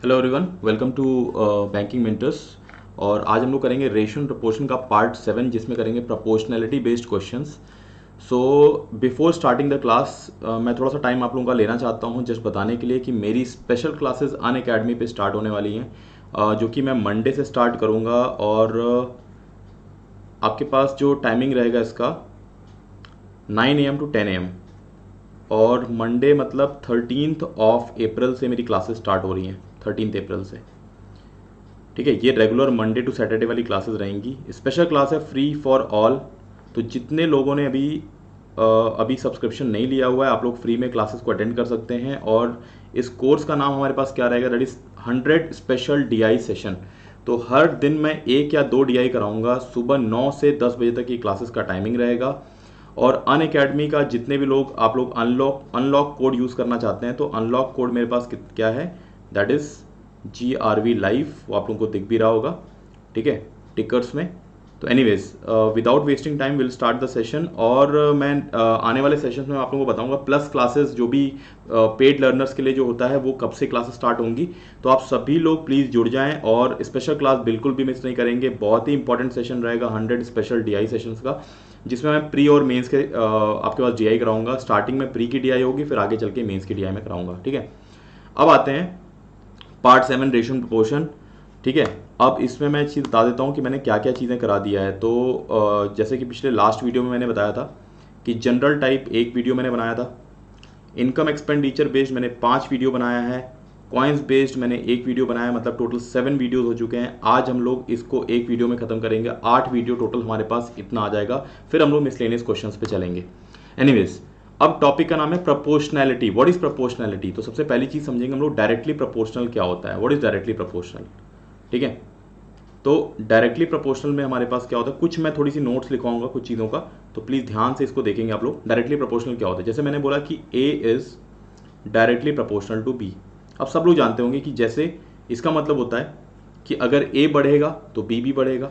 Hello everyone, welcome to banking mentors. और आज हम लोग करेंगे रेशियो प्रपोर्शन का पार्ट 7, जिसमें करेंगे proportionality based questions. So before starting the class मैं थोड़ा सा टाइम आप लोगों का लेना चाहता हूं जस्ट बताने के लिए कि मेरी स्पेशल क्लासेस अनअकैडमी पे स्टार्ट होने वाली हैं, जो कि मैं मंडे से स्टार्ट करूंगा। और आपके पास जो टाइमिंग रहेगा इसका 9 AM to 10 AM। और मंडे मतलब 13th ऑफ अप्रैल से मेरी क्लासेस स्टार्ट हो रही हैं, 13 अप्रैल से। ठीक है, ये रेगुलर मंडे टू सैटरडे वाली क्लासेस रहेंगी। स्पेशल क्लास है फ्री फॉर ऑल। तो जितने लोगों ने अभी सब्सक्रिप्शन नहीं लिया हुआ है, आप लोग फ्री में क्लासेस को अटेंड कर सकते हैं। और इस कोर्स का नाम हमारे पास क्या रहेगा, that is 100 special DI session. तो हर दिन मैं 1 या 2 DI कराऊंगा। सुबह 9 से 10 बजे तक ये क्लासेस का टाइमिंग रहेगा। और अनअकैडमी का जितने भी लोग आप लोग अनलॉक कोड यूज़ करना चाहते हैं, तो अनलॉक कोड मेरे पास क्या है, दैट इज़ GRV लाइव। वो आप लोगों को दिख भी रहा होगा, ठीक है, टिकर्स में। तो anyways, without wasting time will start the session. और मैं आने वाले सेशन में आप लोगों को बताऊंगा प्लस क्लासेस जो भी पेड लर्नर्स के लिए जो होता है वो कब से क्लासेस स्टार्ट होंगी। तो आप सभी लोग प्लीज़ जुड़ जाएं और स्पेशल क्लास बिल्कुल भी मिस नहीं करेंगे। बहुत ही इंपॉर्टेंट सेशन रहेगा 100 स्पेशल DI सेशंस का, जिसमें मैं प्री और मेंस के आपके पास DI कराऊंगा। स्टार्टिंग में प्री की DI होगी, फिर आगे चल के मेंस की DI में कराऊंगा। ठीक है, अब आते हैं पार्ट 7 रेशियो प्रपोर्शन। ठीक है, अब इसमें मैं चीज़ बता देता हूँ कि मैंने क्या क्या चीज़ें करा दिया है। तो जैसे कि पिछले लास्ट वीडियो में मैंने बताया था कि जनरल टाइप एक वीडियो मैंने बनाया था, इनकम एक्सपेंडिचर बेस्ड मैंने 5 वीडियो बनाया है, कॉइन्स बेस्ड मैंने 1 वीडियो बनाया, मतलब टोटल 7 वीडियोस हो चुके हैं। आज हम लोग इसको एक वीडियो में खत्म करेंगे, 8 वीडियो टोटल हमारे पास इतना आ जाएगा। फिर हम लोग मिसलेनियस क्वेश्चंस पे चलेंगे। एनीवेज, अब टॉपिक का नाम है प्रोपोर्शनैलिटी। What is proportionality? तो सबसे पहली चीज समझेंगे हम लोग डायरेक्टली प्रोपोर्शनल क्या होता है। What is directly proportional? ठीक है, तो डायरेक्टली प्रोपोर्शनल में हमारे पास क्या होता है, कुछ मैं थोड़ी सी नोट्स लिखवाऊंगा कुछ चीज़ों का, तो प्लीज़ ध्यान से इसको देखेंगे आप लोग। डायरेक्टली प्रोपोर्शनल क्या होता है, जैसे मैंने बोला कि A is directly proportional to B। अब सब लोग जानते होंगे कि जैसे इसका मतलब होता है कि अगर A बढ़ेगा तो B भी बढ़ेगा,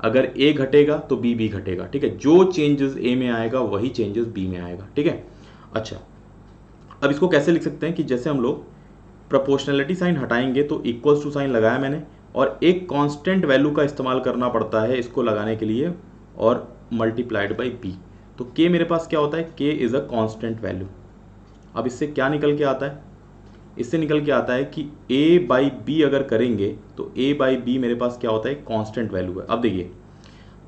अगर A घटेगा तो B भी घटेगा। ठीक है, जो चेंजेस A में आएगा वही चेंजेस B में आएगा। ठीक है, अच्छा, अब इसको कैसे लिख सकते हैं कि जैसे हम लोग प्रोपोर्शनैलिटी साइन हटाएंगे तो इक्वल्स टू साइन लगाया मैंने, और एक कांस्टेंट वैल्यू का इस्तेमाल करना पड़ता है इसको लगाने के लिए, और मल्टीप्लाइड बाई B। तो K मेरे पास क्या होता है, K is a constant value. अब इससे क्या निकल के आता है, इससे निकल के आता है कि A बाई B अगर करेंगे तो A बाई B मेरे पास क्या होता है, कांस्टेंट वैल्यू है। अब देखिए,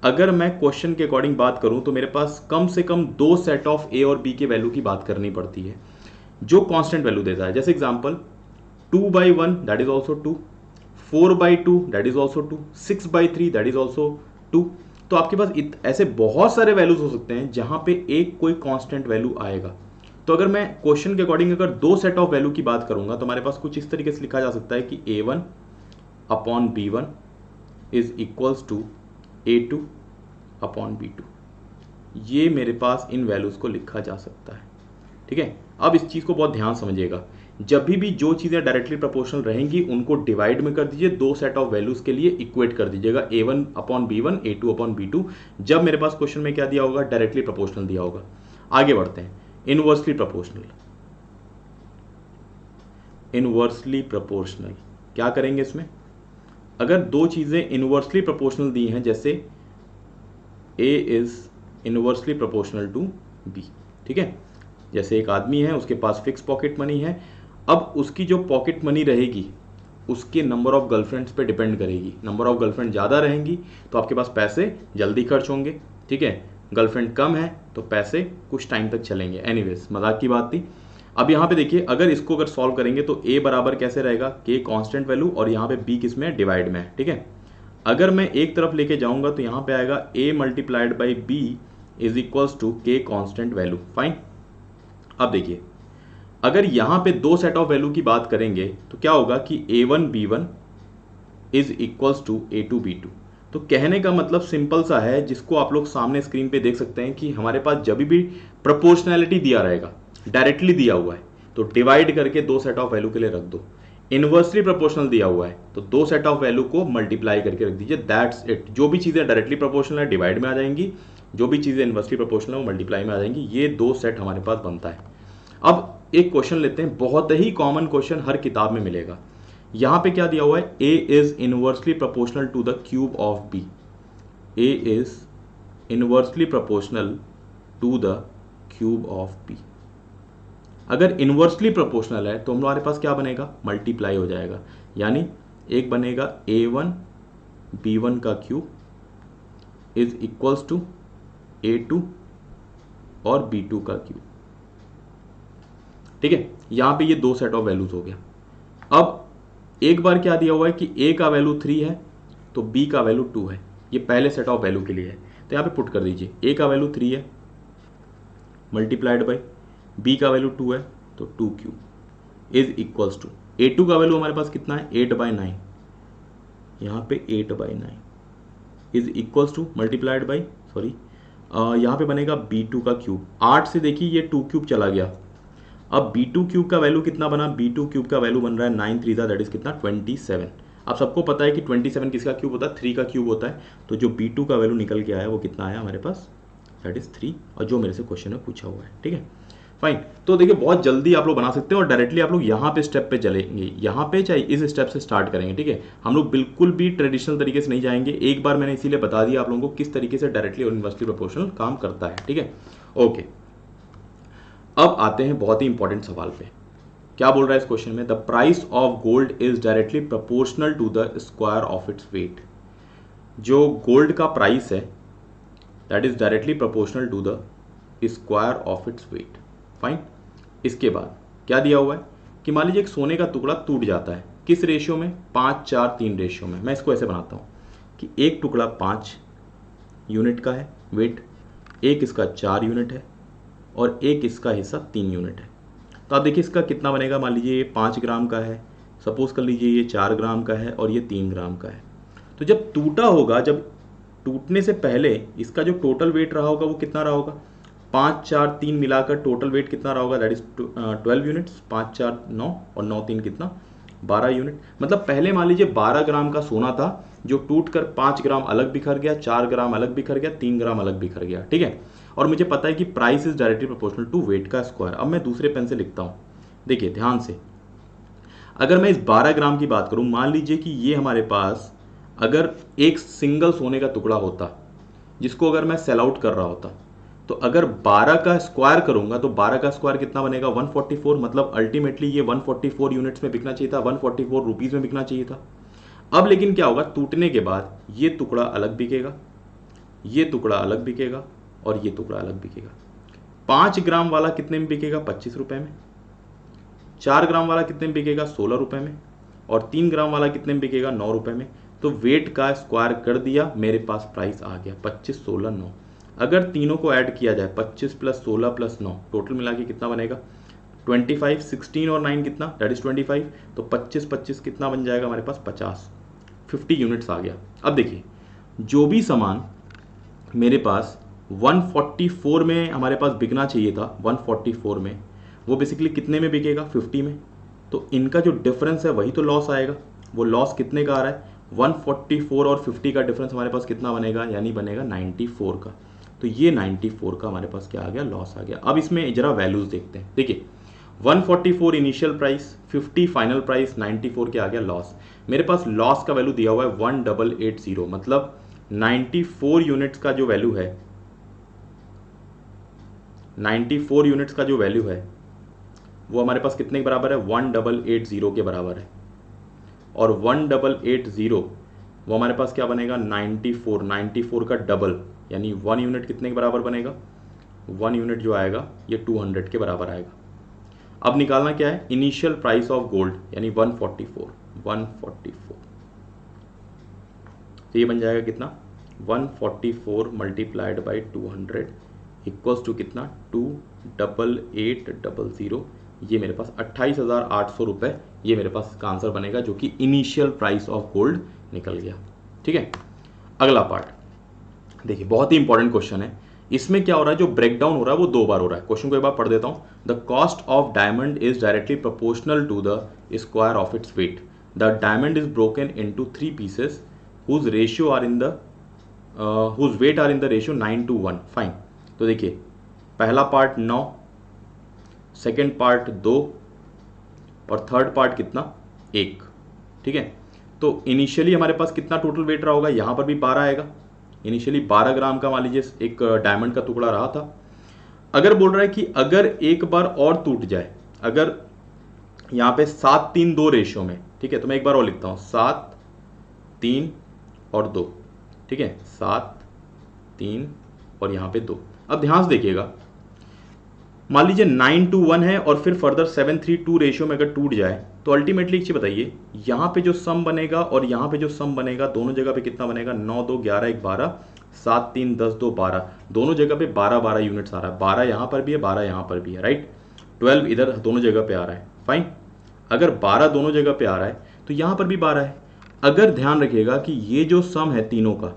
अगर मैं क्वेश्चन के अकॉर्डिंग बात करूं तो मेरे पास कम से कम 2 सेट ऑफ A और B के वैल्यू की बात करनी पड़ती है जो कांस्टेंट वैल्यू देता है। जैसे example 2/1 that is also 2, 4/2 that is also 2, 6/3 that is also 2। तो आपके पास ऐसे बहुत सारे वैल्यूज हो सकते हैं जहां पे एक कोई कांस्टेंट वैल्यू आएगा। तो अगर मैं क्वेश्चन के अकॉर्डिंग अगर 2 सेट ऑफ वैल्यू की बात करूंगा तो हमारे पास कुछ इस तरीके से लिखा जा सकता है कि A1 upon B1 is equals to A2 upon B2। ये मेरे पास इन वैल्यूज को लिखा जा सकता है। ठीक है, अब इस चीज को बहुत ध्यान समझिएगा। जब भी जो चीजें डायरेक्टली प्रोपोर्शनल रहेंगी उनको डिवाइड में कर दीजिए, 2 सेट ऑफ वैल्यूज के लिए इक्वेट कर दीजिएगा, A1 upon B1, A2 upon B2, जब मेरे पास क्वेश्चन में क्या दिया होगा, डायरेक्टली प्रोपोर्शनल दिया होगा। आगे बढ़ते हैं, इनवर्सली प्रोपोर्शनल। इनवर्सली प्रोपोर्शनल क्या करेंगे इसमें, अगर दो चीजें इनवर्सली प्रोपोर्शनल दी हैं, जैसे A is inversely proportional to B। ठीक है, जैसे एक आदमी है, उसके पास फिक्स पॉकेट मनी है। अब उसकी जो पॉकेट मनी रहेगी उसके नंबर ऑफ गर्लफ्रेंड्स पे डिपेंड करेगी। नंबर ऑफ गर्लफ्रेंड ज़्यादा रहेंगी तो आपके पास पैसे जल्दी खर्च होंगे। ठीक है, गर्लफ्रेंड कम है तो पैसे कुछ टाइम तक चलेंगे। एनीवेज, मजाक की बात थी। अब यहाँ पे देखिए, अगर इसको अगर सॉल्व करेंगे तो A बराबर कैसे रहेगा, K कांस्टेंट वैल्यू, और यहाँ पे B किस में है, डिवाइड में है। ठीक है, अगर मैं एक तरफ लेके जाऊंगा तो यहाँ पे आएगा A multiplied by B is equals to K constant value. Fine. अब देखिए, अगर यहां पे 2 सेट ऑफ वैल्यू की बात करेंगे तो क्या होगा कि A1 B1 is equals to A2 B2। तो कहने का मतलब सिंपल सा है, जिसको आप लोग सामने स्क्रीन पे देख सकते हैं कि हमारे पास जब भी प्रोपोर्शनैलिटी दिया रहेगा, डायरेक्टली दिया हुआ है, तो डिवाइड करके 2 सेट ऑफ वैल्यू के लिए रख दो। इनवर्सली प्रोपोर्शनल दिया हुआ है तो 2 सेट ऑफ वैल्यू को मल्टीप्लाई करके रख दीजिए, दैट्स इट। जो भी चीजें डायरेक्टली प्रोपोर्शनल है डिवाइड में आ जाएंगी, जो भी चीजें इनवर्सली प्रोपोर्शनल है वो मल्टीप्लाई में आ जाएंगी। ये 2 सेट हमारे पास बनता है। अब एक क्वेश्चन लेते हैं, बहुत ही कॉमन क्वेश्चन हर किताब में मिलेगा। यहाँ पे क्या दिया हुआ है, a is inversely proportional to the cube of b, a is inversely proportional to the cube of b। अगर इनवर्सली प्रोपोर्शनल है तो हमारे पास क्या बनेगा, मल्टीप्लाई हो जाएगा, यानी एक बनेगा a1 b1 का cube is equals to a2 और b2 का क्यूब। ठीक है, यहां पे ये दो सेट ऑफ वैल्यूज हो गया। अब एक बार क्या दिया हुआ है कि a का वैल्यू 3 है तो b का वैल्यू 2 है, ये पहले सेट ऑफ वैल्यू के लिए है, तो यहां पे पुट कर दीजिए a का वैल्यू 3 है मल्टीप्लाइड बाई b का वैल्यू 2 है तो 2 cube is equals to a2 का वैल्यू हमारे पास कितना है 8/9, यहाँ पे 8/9 is equals two multiplied by यहाँ पे बनेगा b2 का क्यूब, 8 से देखिए ये 2 क्यूब चला गया। अब b2 क्यूब का वैल्यू कितना बना, b2 क्यूब का वैल्यू बन रहा है 9 3 दैट इज कितना 27। अब सबको पता है कि 27 किसका क्यूब होता है, 3 का क्यूब होता है, तो जो b2 का वैल्यू निकल के आया वो कितना आया हमारे पास, दैट इज 3, और जो मेरे से क्वेश्चन में पूछा हुआ है। ठीक है, फाइन। तो देखिए बहुत जल्दी आप लोग बना सकते हैं और डायरेक्टली आप लोग यहाँ पे स्टेप पे चलेंगे, यहाँ पे चाहे इस स्टेप से स्टार्ट करेंगे। ठीक है, हम लोग बिल्कुल भी ट्रेडिशनल तरीके से नहीं जाएंगे, एक बार मैंने इसीलिए बता दिया आप लोगों को किस तरीके से डायरेक्टली और इनवर्सली प्रोपोर्शनल काम करता है। ठीक है, ओके। अब आते हैं बहुत ही इंपॉर्टेंट सवाल पे, क्या बोल रहा है इस क्वेश्चन में, the price of gold is directly proportional to the square of its weight. जो गोल्ड का प्राइस है that is directly proportional to the square of its weight. Fine. इसके बाद क्या दिया हुआ है कि मान लीजिए एक सोने का टुकड़ा टूट जाता है, किस रेशियो में, 5 4 3 रेशियो में। मैं इसको ऐसे बनाता हूँ कि एक टुकड़ा 5 यूनिट का है वेट, एक इसका 4 यूनिट है और एक इसका हिस्सा 3 यूनिट है। तो आप देखिए इसका कितना बनेगा, मान लीजिए ये 5 ग्राम का है, सपोज कर लीजिए ये 4 ग्राम का है और ये 3 ग्राम का है। तो जब टूटा होगा, जब टूटने से पहले इसका जो टोटल वेट रहा होगा वो कितना रहा होगा, 5 4 3 मिलाकर टोटल वेट कितना रहा होगा, दैट इज 12 यूनिट्स, 5 4 9 और 9 3 कितना 12 यूनिट। मतलब पहले मान लीजिए 12 ग्राम का सोना था जो टूट कर 5 ग्राम अलग बिखर गया, 4 ग्राम अलग बिखर गया, 3 ग्राम अलग बिखर गया। ठीक है, और मुझे पता है कि price is directly proportional to weight का स्क्वायर। अब मैं दूसरे पेन से लिखता हूं, देखिए ध्यान से, अगर मैं इस 12 ग्राम की बात करूं, मान लीजिए कि ये हमारे पास अगर एक सिंगल सोने का टुकड़ा होता जिसको अगर मैं सेल आउट कर रहा होता, तो अगर 12 का स्क्वायर करूंगा तो 12 का स्क्वायर कितना बनेगा 144, मतलब अल्टीमेटली ये 144 यूनिट्स में बिकना चाहिए था, 144 रुपीज में बिकना चाहिए था। अब लेकिन क्या होगा, टूटने के बाद ये टुकड़ा अलग बिकेगा, ये टुकड़ा अलग बिकेगा और ये टुकड़ा अलग बिकेगा। 5 ग्राम वाला कितने में बिकेगा 25 रुपए में, 4 ग्राम वाला कितने में बिकेगा 16 रुपए में और 3 ग्राम वाला कितने में बिकेगा 9 रुपए में। तो वेट का स्क्वायर कर दिया, मेरे पास प्राइस आ गया 25 16 9। अगर तीनों को ऐड किया जाए 25 + 16 + 9 टोटल मिला के कितना बनेगा 25, 16 और 9 कितना दैट इज 25, तो 25 25 कितना बन जाएगा हमारे पास 50 यूनिट्स आ गया। अब देखिए जो भी सामान मेरे पास 144 में हमारे पास बिकना चाहिए था, 144 में, वो बेसिकली कितने में बिकेगा 50 में। तो इनका जो डिफरेंस है वही तो लॉस आएगा। वो लॉस कितने का आ रहा है, 144 और 50 का डिफरेंस हमारे पास कितना बनेगा, यानी बनेगा 94 का। तो ये 94 का हमारे पास क्या आ गया, लॉस आ गया। अब इसमें जरा वैल्यूज देखते हैं। देखिए 144 इनिशियल प्राइस, 50 फाइनल प्राइस, 94 क्या आ गया लॉस। मेरे पास लॉस का वैल्यू दिया हुआ है 1880, मतलब 94 यूनिट्स का जो वैल्यू है, 94 यूनिट्स का जो वैल्यू है वो हमारे पास कितने के बराबर है 1880 के बराबर है। और 1880 वो हमारे पास क्या बनेगा 94 का डबल, यानी 1 यूनिट कितने के बराबर बनेगा, 1 यूनिट जो आएगा ये 200 के बराबर आएगा। अब निकालना क्या है, इनिशियल प्राइस ऑफ गोल्ड यानी 144। तो ये बन जाएगा कितना 144 मल्टीप्लाइड बाई 200 इक्वल्स टू कितना 28800। ये मेरे पास 28,800 रुपए ये मेरे पास इसका आंसर बनेगा, जो कि इनिशियल प्राइस ऑफ गोल्ड निकल गया। ठीक है, अगला पार्ट देखिए बहुत ही इंपॉर्टेंट क्वेश्चन है। इसमें क्या हो रहा है, जो ब्रेक डाउन हो रहा है वो 2 बार हो रहा है। क्वेश्चन को एक बार पढ़ देता हूं। The cost of diamond is directly proportional to the square of its weight. The diamond is broken into 3 pieces whose weight are in the ratio 9:1। Fine. तो देखिए पहला पार्ट 9, सेकेंड पार्ट 2 और थर्ड पार्ट कितना 1। ठीक है। तो initially हमारे पास कितना टोटल वेट रहा होगा, यहाँ पर भी 12 आएगा। इनिशियली 12 ग्राम का मान लीजिए एक डायमंड का टुकड़ा रहा था। अगर बोल रहा है कि अगर एक बार और टूट जाए, अगर यहाँ पे 7-3-2 रेशियो में, ठीक है, तो मैं एक बार और लिखता हूँ 7, 3 और 2, ठीक है, 7, 3 और यहाँ पे 2। अब ध्यान से देखिएगा, मान लीजिए 9-1 है और फिर फर्दर 7-3-2 रेशियो में अगर टूट जाए तो अल्टीमेटली एक चीज बताइए, यहाँ पे जो सम बनेगा और यहाँ पे जो सम बनेगा दोनों जगह पे कितना बनेगा, 9, 2, 11, 1, 12, 7, 3, 10, 2, 12, दोनों जगह पे 12-12 यूनिट्स आ रहा है। 12 यहाँ पर भी है, 12 यहाँ पर भी है, राइट। 12 इधर दोनों जगह पे आ रहा है, फाइन। अगर 12 दोनों जगह पे आ रहा है तो यहाँ पर भी 12 है। अगर ध्यान रखिएगा कि ये जो सम है तीनों का,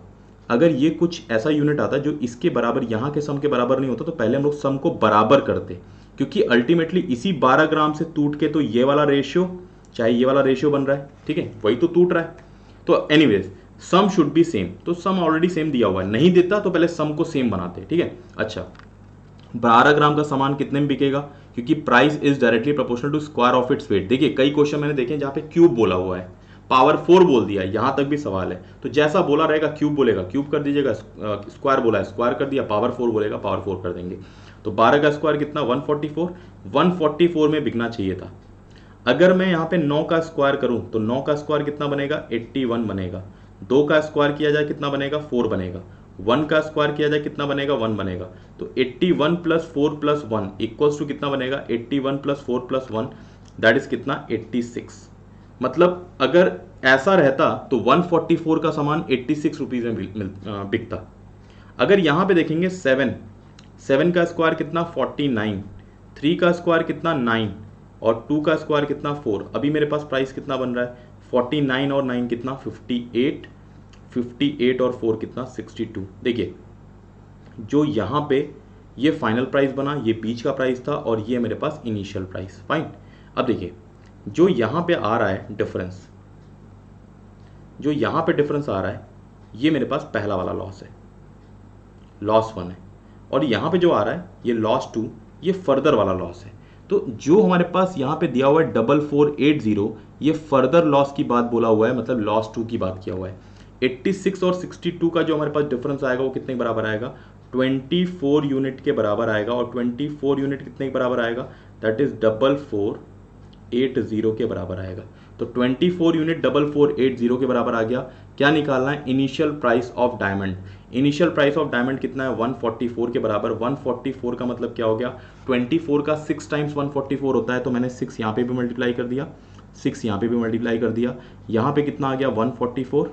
अगर ये कुछ ऐसा यूनिट आता जो इसके बराबर, यहाँ के सम के बराबर नहीं होता, तो पहले हम लोग सम को बराबर करते, क्योंकि अल्टीमेटली इसी 12 ग्राम से टूट के तो ये वाला रेशियो, चाहे ये वाला रेशियो बन रहा है, ठीक है, वही तो टूट रहा है। तो anyways sum should be same, तो सम ऑलरेडी सेम दिया हुआ है, नहीं देता तो पहले सम को सेम बनाते, ठीक है। अच्छा, 12 ग्राम का सामान कितने में बिकेगा, क्योंकि price is directly proportional to square of its weight. देखिए कई क्वेश्चन मैंने देखे जहां पे क्यूब बोला हुआ है, पावर 4 बोल दिया, यहां तक भी सवाल है, तो जैसा बोला रहेगा क्यूब बोलेगा क्यूब कर दीजिएगा, स्क्वायर बोला है स्क्वायर कर दिया, पावर 4 बोलेगा पावर 4 कर देंगे। तो 12 का स्क्वायर कितना, 144, 144 में बिकना चाहिए था। अगर मैं यहाँ पे 9 का स्क्वायर करूं तो 9 का स्क्वायर कितना बनेगा, 81 बनेगा। 2 का स्क्वायर किया जाए कितना बनेगा, 4 बनेगा। 1 का स्क्वायर किया जाए कितना बनेगा, 1 बनेगा। तो 81 + 4 + 1 इक्वल्स टू कितना बनेगा, 81 + 4 + 1 दैट इज कितना, 86। मतलब अगर ऐसा रहता तो 144 का सामान 86 रुपीज में बिकता। अगर यहाँ पे देखेंगे 7 का स्क्वायर कितना, 49, 3 का स्क्वायर कितना, 9 और 2 का स्क्वायर कितना, 4। अभी मेरे पास प्राइस कितना बन रहा है, 49 और 9 कितना, 58, 58 और 4 कितना, 62। देखिए जो यहाँ पे ये फाइनल प्राइस बना, ये बीच का प्राइस था और ये मेरे पास इनिशियल प्राइस, फाइन। अब देखिए जो यहाँ पे आ रहा है डिफरेंस, जो यहाँ पे डिफरेंस आ रहा है, ये मेरे पास पहला वाला लॉस है, लॉस 1 है, और यहाँ पे जो आ रहा है ये लॉस 2, ये फर्दर वाला लॉस है। तो जो हमारे पास यहाँ पे दिया हुआ है 4480, ये फर्दर लॉस की बात बोला हुआ है, मतलब लॉस 2 की बात किया हुआ है। 86 और 62 का जो हमारे पास डिफरेंस आएगा वो कितने के बराबर आएगा, 24 यूनिट के बराबर आएगा। और 24 यूनिट कितने के बराबर आएगा, दैट इज 4480 के बराबर आएगा। तो 24 यूनिट 4480 के बराबर आ गया। क्या निकालना है, initial price of diamond. Initial price of diamond कितना है, 144 के बराबर। 144 का मतलब क्या हो गया, 24 का 6 टाइम्स 144 होता है, तो मैंने 6 यहाँ पे भी मल्टीप्लाई कर दिया, 6 यहाँ पे भी मल्टीप्लाई कर दिया। यहाँ पे कितना आ गया, 144,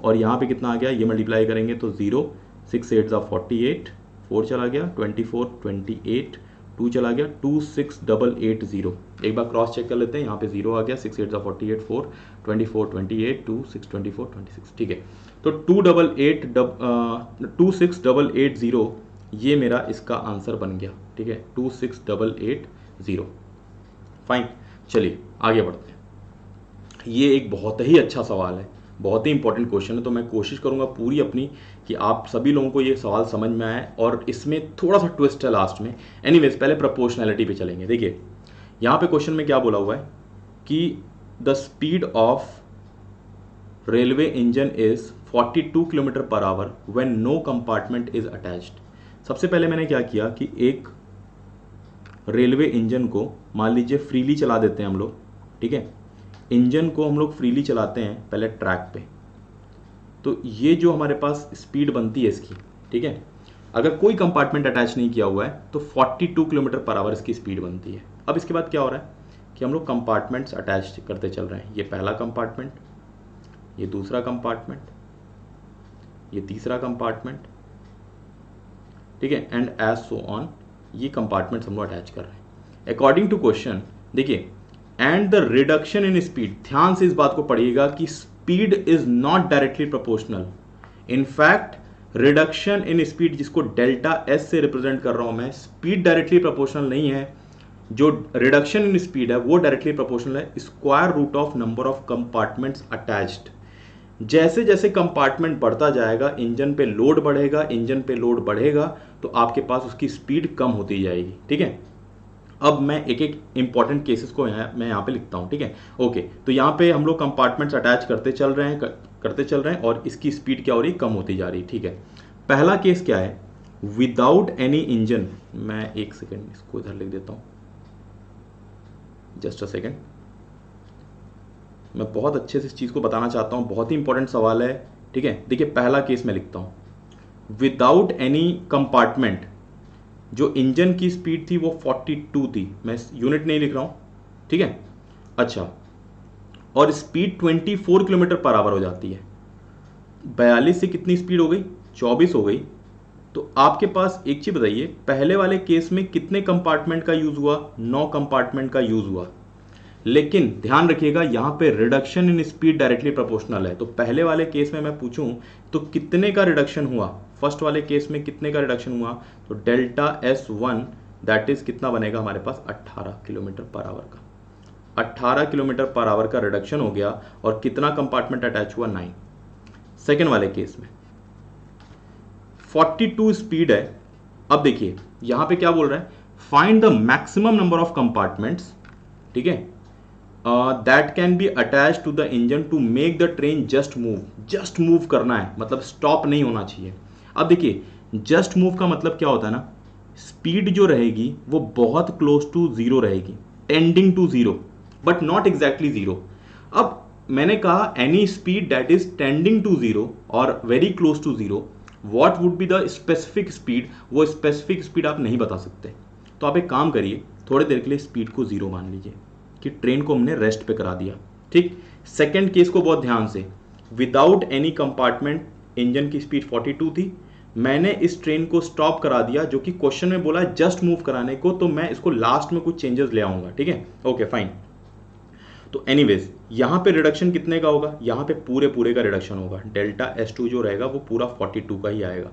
और यहाँ पे कितना आ गया, ये मल्टीप्लाई करेंगे तो 0, 6 8 48, 4 चला गया, 24 28, 2 चला गया, 26880। एक बार क्रॉस चेक कर लेते हैं, यहाँ पे 0 आ गया, 6 8 48, 4, 24 28, 2 6 24 26, ठीक है। तो 26880 ये मेरा इसका आंसर बन गया, ठीक है, 26880, फाइन। चलिए आगे बढ़ते हैं। ये एक बहुत ही अच्छा सवाल है, बहुत ही इंपॉर्टेंट क्वेश्चन है, तो मैं कोशिश करूंगा पूरी अपनी कि आप सभी लोगों को ये सवाल समझ में आए, और इसमें थोड़ा सा ट्विस्ट है लास्ट में। एनीवेज पहले प्रोपोर्शनैलिटी पे चलेंगे। देखिए यहाँ पे क्वेश्चन में क्या बोला हुआ है कि the speed of railway engine is 42 km/h when no compartment is attached. सबसे पहले मैंने क्या किया कि एक रेलवे इंजन को मान लीजिए फ्रीली चला देते हैं हम लोग, ठीक है, इंजन को हम लोग फ्रीली चलाते हैं पहले ट्रैक पे, तो ये जो हमारे पास स्पीड बनती है इसकी, ठीक है, अगर कोई कंपार्टमेंट अटैच नहीं किया हुआ है तो 42 km/h इसकी स्पीड बनती है। अब इसके बाद क्या हो रहा है कि हम लोग कंपार्टमेंट्स अटैच करते चल रहे हैं, ये पहला कंपार्टमेंट, ये दूसरा कंपार्टमेंट, ये तीसरा कंपार्टमेंट, ठीक है, एंड एज सो ऑन, ये कंपार्टमेंट्स हम लोग अटैच कर रहे हैं अकॉर्डिंग टू क्वेश्चन। देखिए and the reduction in speed, ध्यान से इस बात को पढ़िएगा कि speed is not directly proportional. In fact reduction in speed, जिसको डेल्टा एस से रिप्रेजेंट कर रहा हूं मैं, स्पीड डायरेक्टली प्रोपोर्शनल नहीं है। जो रिडक्शन इन स्पीड है वो डायरेक्टली प्रोपोर्शनल है square root of number of compartments attached. जैसे जैसे कंपार्टमेंट बढ़ता जाएगा, इंजन पे लोड बढ़ेगा, इंजन पे लोड बढ़ेगा, तो आपके पास उसकी स्पीड कम होती जाएगी, ठीक है। अब मैं एक एक इंपॉर्टेंट केसेस को मैं यहाँ पे लिखता हूँ, ठीक है। ओके, तो यहाँ पे हम लोग कंपार्टमेंट्स अटैच करते चल रहे हैं करते चल रहे हैं और इसकी स्पीड क्या हो रही है, कम होती जा रही है, ठीक है। पहला केस क्या है, विदाउट एनी इंजन। मैं एक सेकेंड इसको इधर लिख देता हूँ, जस्ट अ सेकेंड। मैं बहुत अच्छे से इस चीज़ को बताना चाहता हूँ, बहुत ही इंपॉर्टेंट सवाल है, ठीक है। देखिए पहला केस मैं लिखता हूँ, विदाउट एनी कंपार्टमेंट जो इंजन की स्पीड थी वो 42 थी, मैं यूनिट नहीं लिख रहा हूँ, ठीक है। अच्छा, और स्पीड 24 किलोमीटर पर आवर हो जाती है। 42 से कितनी स्पीड हो गई, 24 हो गई। तो आपके पास एक चीज बताइए, पहले वाले केस में कितने कंपार्टमेंट का यूज हुआ, 9 कंपार्टमेंट का यूज हुआ। लेकिन ध्यान रखिएगा यहाँ पे reduction in speed directly proportional है। तो पहले वाले केस में मैं पूछूं तो कितने का रिडक्शन हुआ, फर्स्ट वाले केस में कितने का रिडक्शन हुआ, तो डेल्टा S1 दैट इज कितना बनेगा हमारे पास, 18 किलोमीटर पर आवर का। 18 किलोमीटर पर आवर का रिडक्शन हो गया और कितना कंपार्टमेंट अटैच हुआ, 9। सेकेंड वाले केस में 42 स्पीड है। अब देखिए यहां पे क्या बोल रहा है, find the maximum number of compartments, ठीक है, that can be attach to the engine to make the train just move. Just move करना है, मतलब स्टॉप नहीं होना चाहिए। अब देखिए जस्ट मूव का मतलब क्या होता है ना, स्पीड जो रहेगी वो बहुत क्लोज टू जीरो रहेगी, tending to zero but not exactly zero. अब मैंने कहा any speed that is tending to zero और very close to zero, what would be the specific speed, वो स्पेसिफिक स्पीड आप नहीं बता सकते। तो आप एक काम करिए, थोड़ी देर के लिए स्पीड को जीरो मान लीजिए कि ट्रेन को हमने रेस्ट पे करा दिया, ठीक। सेकंड केस को बहुत ध्यान से, विदाउट एनी कंपार्टमेंट इंजन की स्पीड 42 थी, मैंने इस ट्रेन को स्टॉप करा दिया, जो कि क्वेश्चन में बोला है जस्ट मूव कराने को, तो मैं इसको लास्ट में कुछ चेंजेस ले आऊंगा, ठीक है। Okay fine. तो एनीवेज यहां पे रिडक्शन कितने का होगा, यहां पे पूरे का रिडक्शन होगा, डेल्टा S2 जो रहेगा वो पूरा 42 का ही आएगा,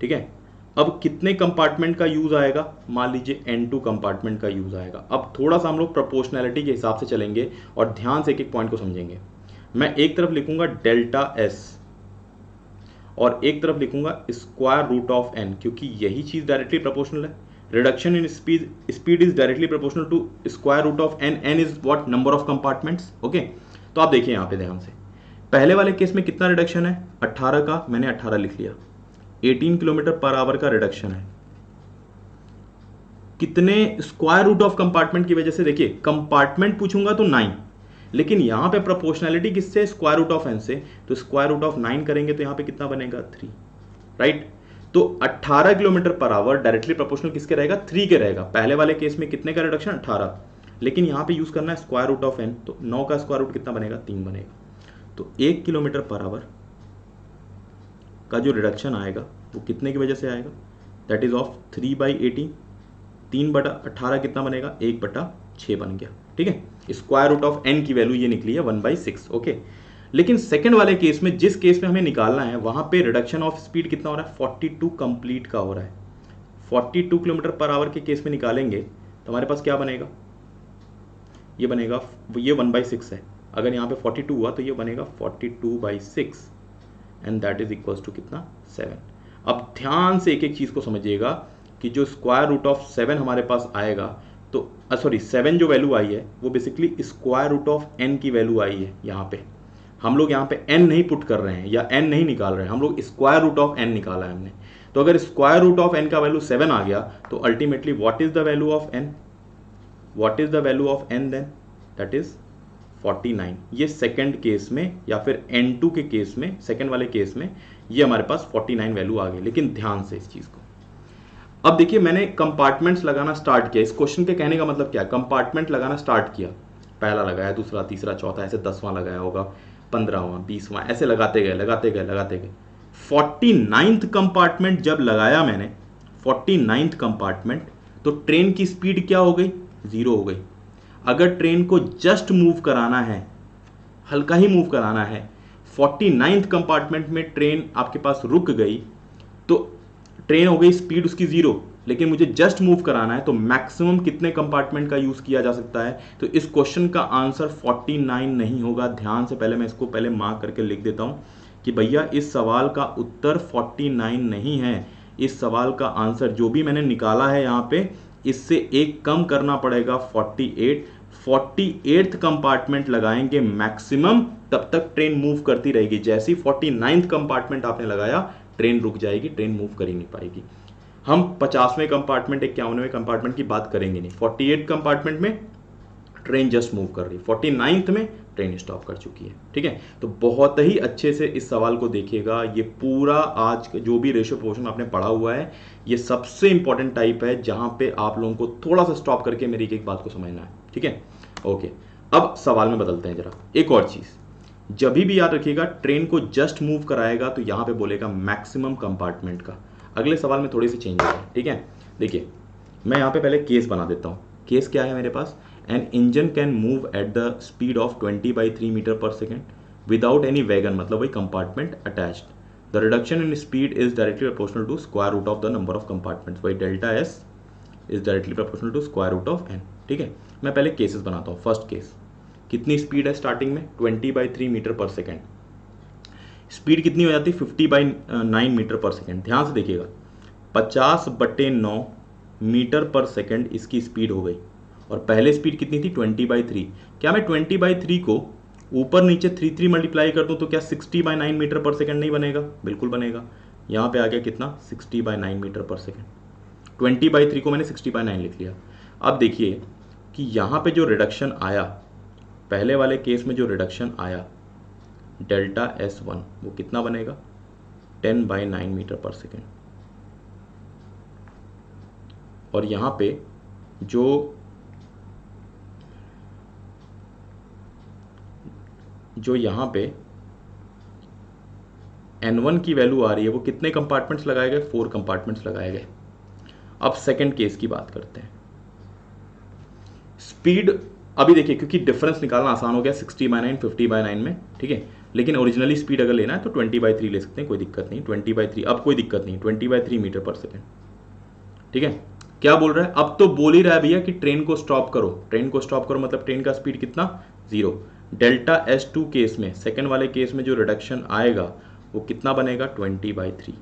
ठीक है। अब कितने कंपार्टमेंट का यूज आएगा, मान लीजिए N2 कंपार्टमेंट का यूज आएगा। अब थोड़ा सा हम लोग प्रोपोर्शनैलिटी के हिसाब से चलेंगे और ध्यान से एक एक पॉइंट को समझेंगे। मैं एक तरफ लिखूंगा डेल्टा S और एक तरफ लिखूंगा स्क्वायर रूट ऑफ n, क्योंकि यही चीज डायरेक्टली प्रोपोर्शनल है। Reduction in speed is directly proportional to square root of n, n is what, number of compartments, okay. तो आप देखिए यहाँ पे ध्यान से, पहले वाले केस में कितना रिडक्शन है, 18 का, मैंने 18 लिख लिया। 18 किलोमीटर पर आवर का रिडक्शन है, कितने स्क्वायर रूट ऑफ कंपार्टमेंट की वजह से, देखिए कंपार्टमेंट पूछूंगा तो 9, लेकिन यहां पे प्रोपोर्शनैलिटी किससे, स्क्वायर रूट ऑफ n से, तो स्क्वायर रूट ऑफ 9 करेंगे तो यहां पे कितना बनेगा, 3, राइट। तो 18 kilometre per hour directly proportional किसके रहेगा, 3 के रहेगा। पहले वाले केस में कितने का रिडक्शन, 18, लेकिन यहां पे यूज करना है स्क्वायर रूट ऑफ n, तो 9 का स्क्वायर रूट कितना बनेगा, 3 बनेगा। तो 1 किलोमीटर पर आवर का जो रिडक्शन आएगा वो कितने की वजह से आएगा, दैट इज ऑफ 3/18, 3/18 कितना बनेगा, 1/6 बन गया, ठीक है। स्क्वायर रूट ऑफ n की वैल्यू ये निकली है 1/6, ओके। लेकिन सेकंड वाले केस में, जिस केस में हमें निकालना है, वहां पे रिडक्शन ऑफ स्पीड कितना हो रहा है, 42 कंप्लीट का हो रहा है। 42 किलोमीटर पर आवर के केस में निकालेंगे तो हमारे पास क्या बनेगा, ये बनेगा, ये 1/6 है, अगर यहाँ पे 42 हुआ तो ये बनेगा 42/6 and that is equals to कितना, 7। अब ध्यान से एक एक चीज को समझिएगा कि जो स्क्वायर रूट ऑफ 7 हमारे पास आएगा, तो सॉरी 7 जो वैल्यू आई है वो basically square root of n की वैल्यू आई है। यहाँ पे हम लोग यहाँ पे n नहीं पुट कर रहे हैं या n नहीं निकाल रहे हैं, हम लोग स्क्वायर रूट ऑफ n निकाला है हमने। तो अगर स्क्वायर रूट ऑफ n का वैल्यू 7 आ गया तो ultimately what is the value of n, what is the value of n then, that is 49। ये सेकंड केस में या फिर N2 के केस में, सेकंड वाले केस में ये हमारे पास 49 वैल्यू आ गई। लेकिन ध्यान से इस चीज को, अब देखिए मैंने कंपार्टमेंट्स लगाना स्टार्ट किया। इस क्वेश्चन के कहने का मतलब क्या है, कंपार्टमेंट लगाना स्टार्ट किया, पहला लगाया, दूसरा, तीसरा, चौथा, ऐसे 10वां लगाया होगा, 15वां, 20वां, ऐसे लगाते गए। 49th कंपार्टमेंट जब लगाया मैंने, 49th कंपार्टमेंट, तो ट्रेन की स्पीड क्या हो गई, 0 हो गई। अगर ट्रेन को जस्ट मूव कराना है, हल्का ही मूव कराना है, 49th कंपार्टमेंट में ट्रेन आपके पास रुक गई तो ट्रेन हो गई स्पीड उसकी 0, लेकिन मुझे जस्ट मूव कराना है तो मैक्सिमम कितने कंपार्टमेंट का यूज किया जा सकता है। तो इस क्वेश्चन का आंसर 49 नहीं होगा। ध्यान से, पहले मैं इसको पहले मार्क करके लिख देता हूं कि भैया इस सवाल का उत्तर 49 नहीं है। इस सवाल का आंसर जो भी मैंने निकाला है यहाँ पे इससे एक कम करना पड़ेगा 48, 48th कंपार्टमेंट लगाएंगे मैक्सिमम, तब तक ट्रेन मूव करती रहेगी। जैसे ही 49th कंपार्टमेंट आपने लगाया ट्रेन रुक जाएगी, ट्रेन मूव कर ही नहीं पाएगी। हम 50वें कंपार्टमेंट 51वें कंपार्टमेंट की बात करेंगे नहीं। 48 कंपार्टमेंट में ट्रेन जस्ट मूव कर रही, 49th में ट्रेन स्टॉप कर चुकी है। ठीक है, तो बहुत ही अच्छे से इस सवाल को देखिएगा। ये पूरा आज जो भी रेशियो प्रोपोर्शन आपने पढ़ा हुआ है, ये सबसे इंपॉर्टेंट टाइप है जहां पे आप लोगों को थोड़ा सा स्टॉप करके मेरी एक बात को समझना है। ठीक है, ओके, अब सवाल में बदलते हैं जरा। एक और चीज, जब भी याद रखिएगा ट्रेन को जस्ट मूव कराएगा तो यहां पे बोलेगा मैक्सिमम कंपार्टमेंट का। अगले सवाल में थोड़ी सी चेंज होगा। ठीक है, देखिए मैं यहां पे पहले केस बना देता हूं। केस क्या है मेरे पास, an engine can move at the speed of 20/3 meter पर सेकेंड विदाउट एनी वैगन, मतलब वही compartment attached. The reduction in speed is directly proportional to square root of the number of compartments, वही delta S is directly proportional to square root of N. ठीक है, मैं पहले cases बनाता हूँ। First case, कितनी स्पीड है starting में, 20/3 मीटर पर सेकेंड। स्पीड कितनी हो जाती है, 50/9 मीटर पर सेकेंड। ध्यान से देखिएगा, 50/9 मीटर पर सेकेंड इसकी स्पीड हो गई, और पहले स्पीड कितनी थी, 20/3। क्या मैं 20/3 को ऊपर नीचे 3 मल्टीप्लाई कर दूं तो क्या 60/9 मीटर पर सेकेंड नहीं बनेगा, बिल्कुल बनेगा। यहां पे आ गया कितना, 60/9 मीटर पर सेकेंड। 20/3 को मैंने 60/9 लिख लिया। अब देखिए कि यहां पे जो रिडक्शन आया, पहले वाले केस में जो रिडक्शन आया डेल्टा S1, वो कितना बनेगा, 10/9 मीटर पर सेकेंड। और यहां पे जो यहां पे N1 की वैल्यू आ रही है वो कितने कंपार्टमेंट्स लगाए गए, 4 कंपार्टमेंट्स लगाए गए। अब सेकंड केस की बात करते हैं। स्पीड अभी देखिए, क्योंकि डिफरेंस निकालना आसान हो गया 60/9 50/9 में। ठीक है, लेकिन ओरिजिनली स्पीड अगर लेना है तो 20/3 ले सकते हैं, कोई दिक्कत नहीं। 20/3 अब कोई दिक्कत नहीं, 20/3 मीटर पर सेकेंड। ठीक है, क्या बोल रहा है, अब तो बोल ही रहा है भैया कि ट्रेन को स्टॉप करो। ट्रेन को स्टॉप करो मतलब ट्रेन का स्पीड कितना, 0। डेल्टा S2 केस में, सेकेंड वाले केस में जो रिडक्शन आएगा वो कितना बनेगा, 20/3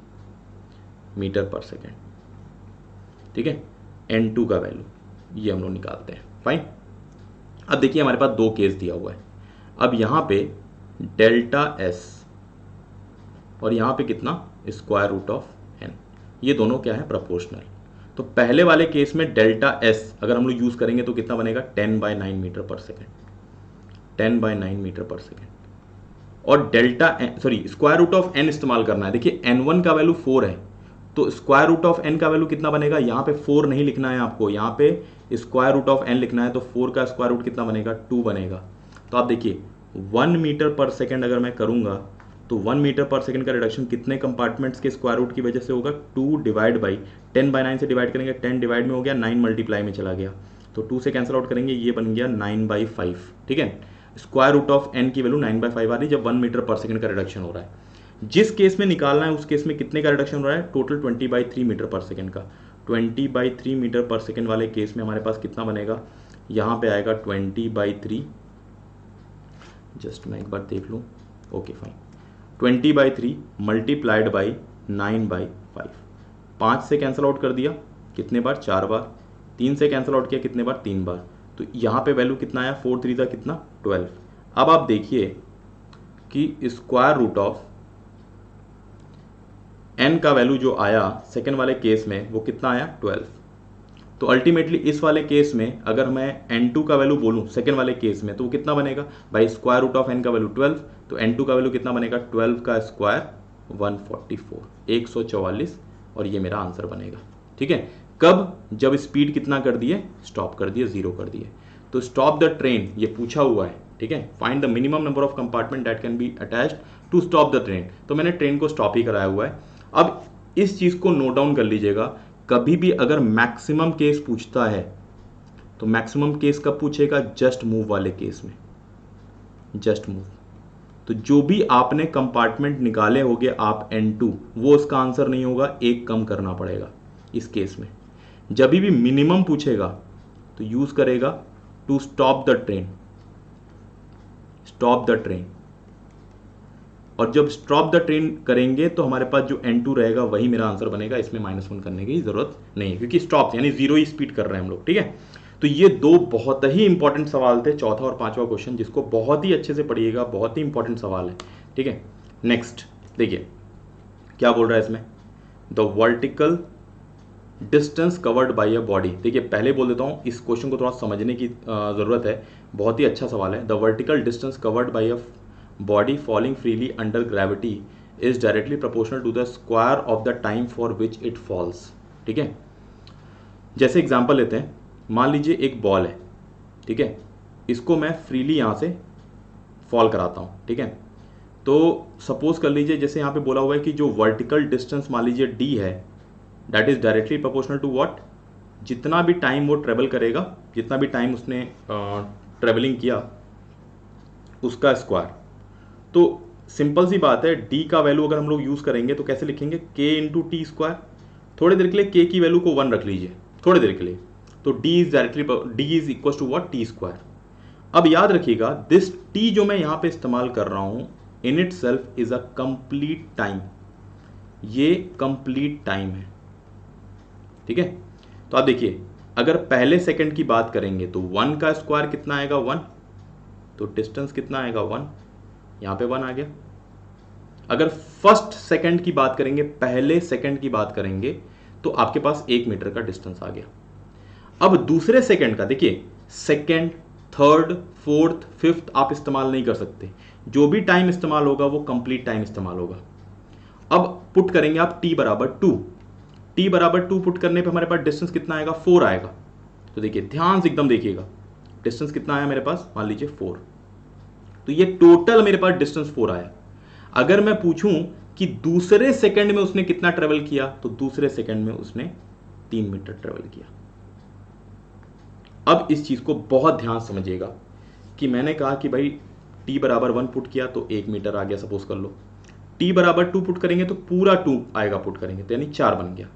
मीटर पर सेकेंड। ठीक है, N2 का वैल्यू ये हम लोग निकालते हैं। फाइन, अब देखिए हमारे पास 2 केस दिया हुआ है। अब यहां पे डेल्टा S और यहां पे कितना, स्क्वायर रूट ऑफ n, ये दोनों क्या है, प्रोपोर्शनल। तो पहले वाले केस में डेल्टा S अगर हम लोग यूज करेंगे तो कितना बनेगा, 10/9 मीटर पर सेकेंड, 10/9 मीटर पर सेकेंड। और delta square root of n इस्तेमाल करना है। देखिए N1 का वैल्यू 4 है, तो स्क्वायर रूट ऑफ n का वैल्यू कितना बनेगा, यहां पे 4 नहीं लिखना है आपको, यहां पे स्क्वायर रूट ऑफ n लिखना है। तो 4 का स्क्वायर रूट कितना बनेगा, 2 बनेगा। तो आप देखिए 1 मीटर पर सेकेंड अगर मैं करूंगा तो 1 मीटर पर सेकेंड का रिडक्शन कितने कंपार्टमेंट्स के स्क्वायर रूट की वजह से होगा, 2 डिवाइड बाई 10/9 से डिवाइड करेंगे, 10 डिवाइड में हो गया, 9 मल्टीप्लाई में चला गया, तो 2 से कैंसिल आउट करेंगे, ये बन गया 9/5। ठीक है, स्क्वायर रूट ऑफ n की वैल्यू 9/5 आ रही है जब 1 मीटर पर सेकेंड का रिडक्शन हो रहा है। जिस केस में निकालना है उस केस में कितने का रिडक्शन हो रहा है, टोटल 20/3 मीटर पर सेकेंड का। 20/3 मीटर पर सेकेंड वाले केस में हमारे पास कितना बनेगा, यहां पे आएगा 20/3, जस्ट मैं एक बार देख लूं, ओके फाइन, 20/3 मल्टीप्लाइड बाई 9/5। 5 से कैंसिल आउट कर दिया कितने बार, 4 बार। 3 से कैंसिल आउट किया कितने बार, 3 बार। तो यहां पे वैल्यू कितना आया, 4 3 था कितना, 12। अब आप देखिए कि स्क्वायर रूट ऑफ n का वैल्यू जो आया सेकेंड वाले केस में वो कितना आया, 12। तो अल्टीमेटली इस वाले केस में अगर मैं n2 का वैल्यू बोलूं सेकेंड वाले केस में तो वो कितना बनेगा भाई, स्क्वायर रूट ऑफ n का वैल्यू 12, तो n2 का वैल्यू कितना बनेगा, 12 का स्क्वायर 144, 144, और ये मेरा आंसर बनेगा। ठीक है, कब, जब स्पीड कितना कर दिए, स्टॉप कर दिए, 0 कर दिए। तो स्टॉप द ट्रेन ये पूछा हुआ है। ठीक है, find the minimum number of compartment that can be attached to stop the train, तो मैंने ट्रेन को स्टॉप ही कराया हुआ है। अब इस चीज को नोट डाउन कर लीजिएगा, कभी भी अगर मैक्सिमम केस पूछता है तो मैक्सिमम केस कब पूछेगा, जस्ट मूव वाले केस में, जस्ट मूव। तो जो भी आपने कंपार्टमेंट निकाले होंगे आप N2, वो उसका आंसर नहीं होगा, एक कम करना पड़ेगा इस केस में। जब भी मिनिमम पूछेगा तो यूज करेगा to stop the train, stop the train. और जब स्टॉप द ट्रेन करेंगे तो हमारे पास जो N2 रहेगा वही मेरा आंसर बनेगा, इसमें -1 करने की जरूरत नहीं है क्योंकि स्टॉप यानी जीरो ही स्पीड कर रहे हैं हम लोग, ठीक है। तो ये दो बहुत ही इंपॉर्टेंट सवाल थे, चौथा और पांचवा क्वेश्चन, जिसको बहुत ही अच्छे से पढ़िएगा, बहुत ही इंपॉर्टेंट सवाल है, ठीक है। नेक्स्ट देखिए क्या बोल रहा है इसमें, the vertical distance covered by a body. देखिए पहले बोल देता हूँ, इस क्वेश्चन को थोड़ा समझने की ज़रूरत है, बहुत ही अच्छा सवाल है। The vertical distance covered by a body falling freely under gravity is directly proportional to the square of the time for which it falls, ठीक है। जैसे एग्जाम्पल लेते हैं, मान लीजिए एक बॉल है, ठीक है, इसको मैं फ्रीली यहाँ से फॉल कराता हूँ, ठीक है। तो सपोज कर लीजिए जैसे यहाँ पे बोला हुआ है कि जो वर्टिकल डिस्टेंस मान लीजिए d है, that is directly proportional to what, जितना भी टाइम वो ट्रेवल करेगा, जितना भी टाइम उसने ट्रेवलिंग किया उसका स्क्वायर। तो सिंपल सी बात है, d का वैल्यू अगर हम लोग यूज़ करेंगे तो कैसे लिखेंगे, k इंटू टी स्क्वायर। थोड़ी देर के लिए k की वैल्यू को 1 रख लीजिए, थोड़ी देर के लिए, तो d is directly d is equal to what, T square. अब याद रखिएगा दिस t जो मैं यहाँ पे इस्तेमाल कर रहा हूँ in it self is a complete time, ये कंप्लीट टाइम है, ठीक है। तो आप देखिए अगर पहले सेकंड की बात करेंगे तो 1 का स्क्वायर कितना आएगा 1, तो डिस्टेंस कितना आएगा 1, यहाँ पे 1 आ गया। अगर फर्स्ट सेकंड की बात करेंगे, पहले सेकंड की बात करेंगे, तो आपके पास 1 मीटर का डिस्टेंस आ गया। अब दूसरे सेकंड का देखिए, सेकंड, थर्ड, फोर्थ, फिफ्थ आप इस्तेमाल नहीं कर सकते, जो भी टाइम इस्तेमाल होगा वो कंप्लीट टाइम इस्तेमाल होगा। अब पुट करेंगे आप t बराबर 2, t बराबर 2 पुट करने पे हमारे पास डिस्टेंस कितना आएगा, 4 आएगा। तो देखिए ध्यान से एकदम देखिएगा, डिस्टेंस कितना आया मेरे पास, मान लीजिए 4, तो ये टोटल मेरे पास डिस्टेंस 4 आया। अगर मैं पूछूं कि दूसरे सेकंड में उसने कितना ट्रेवल किया, तो दूसरे सेकंड में उसने 3 मीटर ट्रेवल किया। अब इस चीज को बहुत ध्यान समझिएगा कि मैंने कहा कि भाई t बराबर 1 पुट किया तो 1 मीटर आ गया, सपोज कर लो। t बराबर 2 पुट करेंगे तो पूरा 2 आएगा पुट करेंगे, तो यानी 4 बन गया।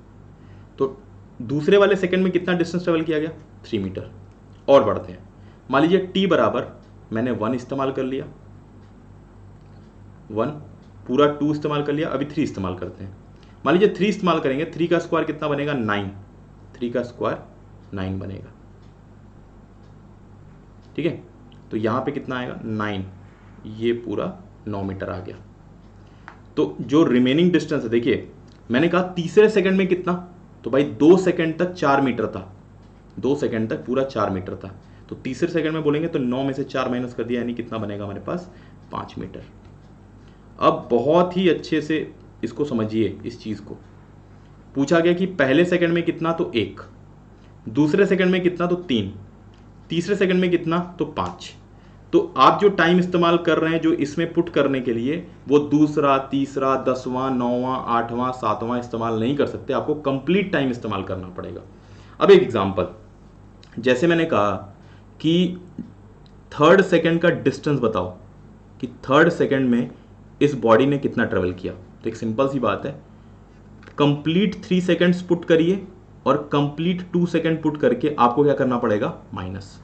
तो दूसरे वाले सेकंड में कितना डिस्टेंस ट्रेवल किया गया, 3 मीटर। और बढ़ते हैं, मान लीजिए t बराबर मैंने 1 इस्तेमाल कर लिया, 1 पूरा 2 इस्तेमाल कर लिया, अभी 3 इस्तेमाल करते हैं। मान लीजिए 3 इस्तेमाल करेंगे, 3 का स्क्वायर कितना बनेगा, 9, 3 का स्क्वायर 9 बनेगा, ठीक है। तो यहां पे कितना आएगा 9, ये पूरा 9 मीटर आ गया। तो जो रिमेनिंग डिस्टेंस है, देखिए मैंने कहा तीसरे सेकंड में कितना, तो भाई 2 सेकंड तक 4 मीटर था, 2 सेकंड तक पूरा 4 मीटर था। तो तीसरे सेकंड में बोलेंगे तो 9 में से 4 माइनस कर दिया, यानी कितना बनेगा हमारे पास, 5 मीटर। अब बहुत ही अच्छे से इसको समझिए, इस चीज को पूछा गया कि पहले सेकंड में कितना, तो 1, दूसरे सेकंड में कितना, तो 3, तीसरे सेकंड में कितना, तो 5। तो आप जो टाइम इस्तेमाल कर रहे हैं जो इसमें पुट करने के लिए, वो दूसरा, तीसरा, 10वां, 9वां, 8वां, 7वां इस्तेमाल नहीं कर सकते, आपको कंप्लीट टाइम इस्तेमाल करना पड़ेगा। अब एक एग्जांपल, जैसे मैंने कहा कि थर्ड सेकंड का डिस्टेंस बताओ कि थर्ड सेकंड में इस बॉडी ने कितना ट्रेवल किया। तो एक सिंपल सी बात है, कंप्लीट 3 सेकंड्स पुट करिए और कंप्लीट 2 सेकंड पुट करके आपको क्या करना पड़ेगा, माइनस।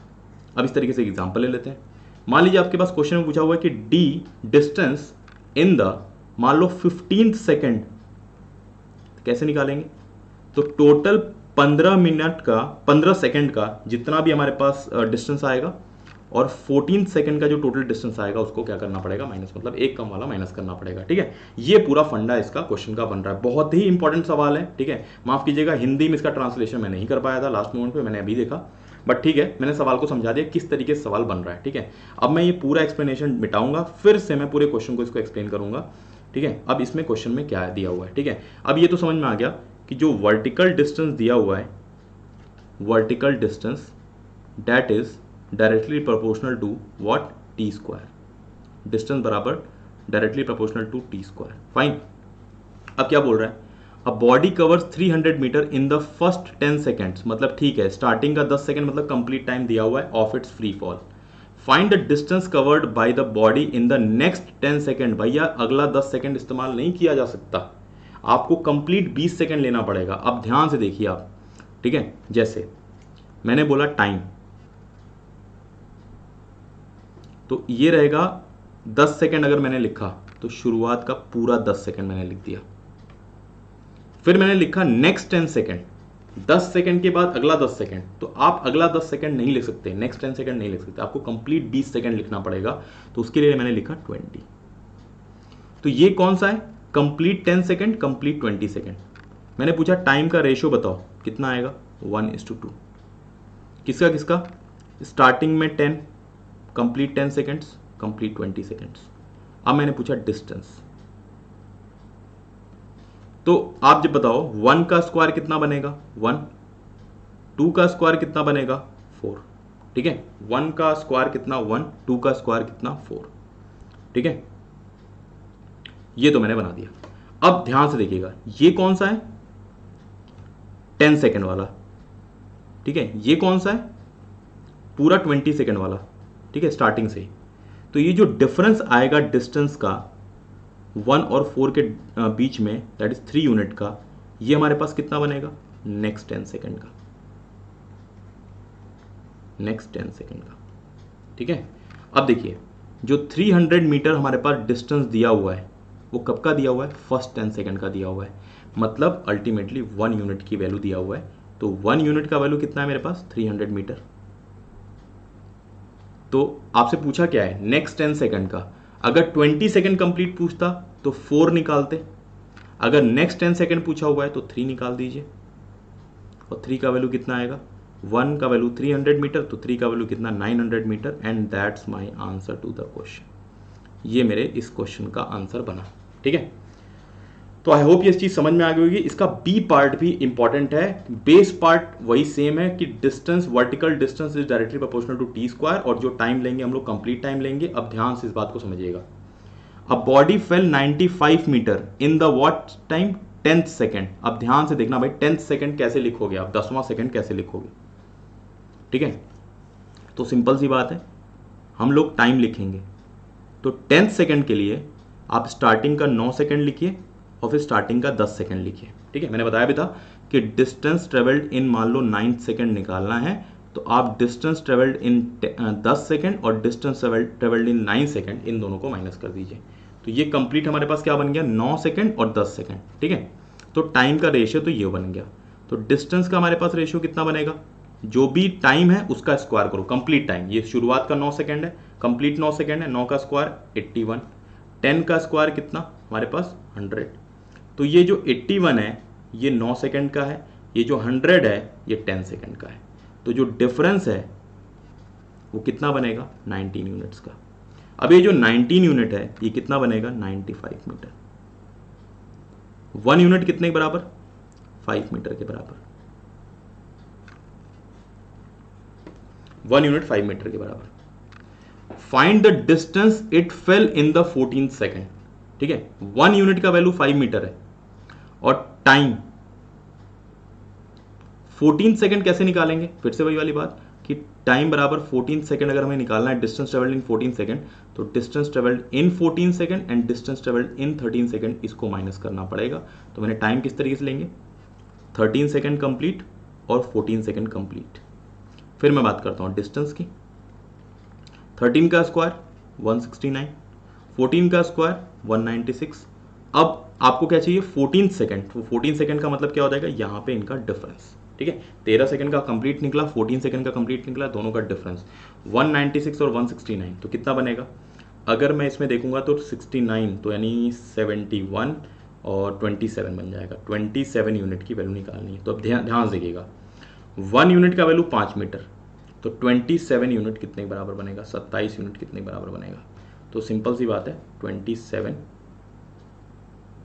अब इस तरीके से एग्जांपल ले लेते हैं। मान लीजिए आपके पास क्वेश्चन में पूछा हुआ है कि d डिस्टेंस इन द, मान लो 15th सेकंड, कैसे निकालेंगे, तो टोटल 15 सेकंड का जितना भी हमारे पास डिस्टेंस आएगा और 14 सेकंड का जो टोटल डिस्टेंस आएगा उसको क्या करना पड़ेगा, माइनस, मतलब एक कम वाला माइनस करना पड़ेगा, ठीक है। ये पूरा फंडा इसका क्वेश्चन का बन रहा है, बहुत ही इंपॉर्टेंट सवाल है, ठीक है। माफ कीजिएगा, हिंदी में इसका ट्रांसलेशन मैं नहीं कर पाया था लास्ट मोमेंट पे, मैंने अभी देखा, बट ठीक है, मैंने सवाल को समझा दिया किस तरीके से सवाल बन रहा है, ठीक है। अब मैं ये पूरा एक्सप्लेनेशन मिटाऊंगा, फिर से मैं पूरे क्वेश्चन को इसको एक्सप्लेन करूंगा, ठीक है। अब इसमें क्वेश्चन में क्या दिया हुआ है, ठीक है। अब ये तो समझ में आ गया कि जो वर्टिकल डिस्टेंस दिया हुआ है, vertical distance that is directly proportional to what, T square, distance बराबर directly proportional to T square, fine. अब क्या बोल रहा है, a body covers 300 meter in the first 10 seconds, मतलब ठीक है स्टार्टिंग का 10 सेकंड मतलब कंप्लीट टाइम दिया हुआ है of its free fall. Find the distance covered by the body in the next 10 second. भैया अगला 10 सेकंड इस्तेमाल नहीं किया जा सकता, आपको कंप्लीट 20 सेकंड लेना पड़ेगा। अब ध्यान से देखिए आप, ठीक है। जैसे मैंने बोला टाइम, तो ये रहेगा 10 सेकंड, अगर मैंने लिखा तो शुरुआत का पूरा 10 सेकंड मैंने लिख दिया। फिर मैंने लिखा नेक्स्ट 10 सेकंड, 10 सेकंड के बाद अगला 10 सेकंड। तो आप अगला 10 सेकंड नहीं लिख सकते, नेक्स्ट 10 सेकंड नहीं लिख सकते, आपको कंप्लीट 20 सेकंड लिखना पड़ेगा। तो उसके लिए मैंने लिखा 20। तो ये कौन सा है? Complete 10 second, complete 20 second. मैंने पूछा टाइम का रेशियो बताओ कितना आएगा, 1:2। किसका किसका? स्टार्टिंग में 10, कंप्लीट 10 सेकंड्स, कंप्लीट 20 सेकंड्स। अब मैंने पूछा डिस्टेंस, तो आप जब बताओ 1 का स्क्वायर कितना बनेगा 1, 2 का स्क्वायर कितना बनेगा 4। ठीक है, 1 का स्क्वायर कितना 1, 2 का स्क्वायर कितना 4। ठीक है, ये तो मैंने बना दिया। अब ध्यान से देखिएगा, ये कौन सा है? 10 सेकंड वाला। ठीक है, ये कौन सा है? पूरा 20 सेकंड वाला। ठीक है, स्टार्टिंग से ही। तो ये जो डिफरेंस आएगा डिस्टेंस का 1 और 4 के बीच में, दैट इज 3 यूनिट का, ये हमारे पास कितना बनेगा? नेक्स्ट 10 सेकंड का, नेक्स्ट 10 सेकंड का। ठीक है, अब देखिए जो 300 मीटर हमारे पास डिस्टेंस दिया हुआ है वो कब का दिया हुआ है? फर्स्ट 10 सेकंड का दिया हुआ है, मतलब अल्टीमेटली 1 यूनिट की वैल्यू दिया हुआ है। तो 1 यूनिट का वैल्यू कितना है मेरे पास? 300 मीटर। तो आपसे पूछा क्या है? नेक्स्ट 10 सेकंड का। अगर 20 सेकंड कंप्लीट पूछता तो 4 निकालते, अगर नेक्स्ट 10 सेकंड पूछा हुआ है तो 3 निकाल दीजिए। और 3 का वैल्यू कितना आएगा? 1 का वैल्यू 300 मीटर, तो 3 का वैल्यू कितना? 900 metre. And that's my answer to the question. ये मेरे इस क्वेश्चन का आंसर बना। ठीक है, तो आई होप ये चीज समझ में आ गई होगी। इसका बी पार्ट भी इंपॉर्टेंट है, बेस पार्ट वही सेम है कि distance, vertical distance is directly proportional to T square, और जो टाइम लेंगे हम लोग कंप्लीट टाइम लेंगे। अब ध्यान से इस बात को समझिएगा। A body fell 95 metre in the what time? 10th second. अब ध्यान से देखना भाई, 10th सेकंड कैसे लिखोगे आप, 10वां सेकंड कैसे लिखोगे? ठीक है, तो सिंपल सी बात है, हम लोग टाइम लिखेंगे। तो 10th सेकंड के लिए आप स्टार्टिंग का 9 सेकंड लिखिए और फिर स्टार्टिंग का 10 सेकंड लिखिए। ठीक है, मैंने बताया भी था कि डिस्टेंस ट्रेवल्ड इन मान लो 9 सेकंड निकालना है, तो आप डिस्टेंस ट्रेवल्ड इन 10 सेकंड और डिस्टेंस ट्रेवल्ड इन 9 सेकंड, इन दोनों को माइनस कर दीजिए। तो ये कंप्लीट हमारे पास क्या बन गया? 9 सेकंड और 10 सेकंड। ठीक है, तो टाइम का रेशियो तो ये बन गया। तो डिस्टेंस का हमारे पास रेशियो कितना बनेगा? जो भी टाइम है उसका स्क्वायर करो, कंप्लीट टाइम। ये शुरुआत का 9 सेकंड है, कंप्लीट 9 सेकंड है, 9 का स्क्वायर 81, 10 का स्क्वायर कितना हमारे पास? 100। तो ये जो 81 है ये 9 सेकंड का है, ये जो 100 है ये 10 सेकंड का है। तो जो डिफरेंस है वो कितना बनेगा? 19 यूनिट्स का। अब ये जो 19 यूनिट है ये कितना बनेगा? 95 मीटर। 1 यूनिट कितने के बराबर? 5 मीटर के बराबर। 1 यूनिट 5 मीटर के बराबर। Find the distance it fail in the 14th second. ठीक है, 1 यूनिट का वैल्यू 5 मीटर है और टाइम 14 सेकंड कैसे निकालेंगे? फिर से वही वाली बात कि टाइम बराबर 14 सेकंड अगर हमें निकालना है, डिस्टेंस ट्रेवल्ड इन 14 सेकंड, तो distance travelled in 14 second and distance travelled in 13 second, इसको माइनस करना पड़ेगा। तो मैंने टाइम किस तरीके से लेंगे? 13 सेकंड कंप्लीट और 14 सेकंड कंप्लीट। फिर मैं बात करता हूं डिस्टेंस की। 13 का स्क्वायर 169, 14 का स्क्वायर 196। अब आपको क्या चाहिए? 14 सेकंड। तो 14 सेकंड का मतलब क्या हो जाएगा? यहां पे इनका डिफरेंस। ठीक है, 13 सेकंड का कंप्लीट निकला, 14 सेकंड का कंप्लीट निकला, दोनों का डिफरेंस 196 और 169। तो कितना बनेगा? अगर मैं इसमें देखूंगा तो 69, तो यानी 71 और 27 बन जाएगा। 27 यूनिट की वैल्यू निकालनी है। तो अब ध्यान से देखिएगा, 1 यूनिट का वैल्यू 5 मीटर, तो 27 यूनिट कितने के बराबर बनेगा? 27 यूनिट कितने के बराबर बनेगा? तो सिंपल सी बात है, 27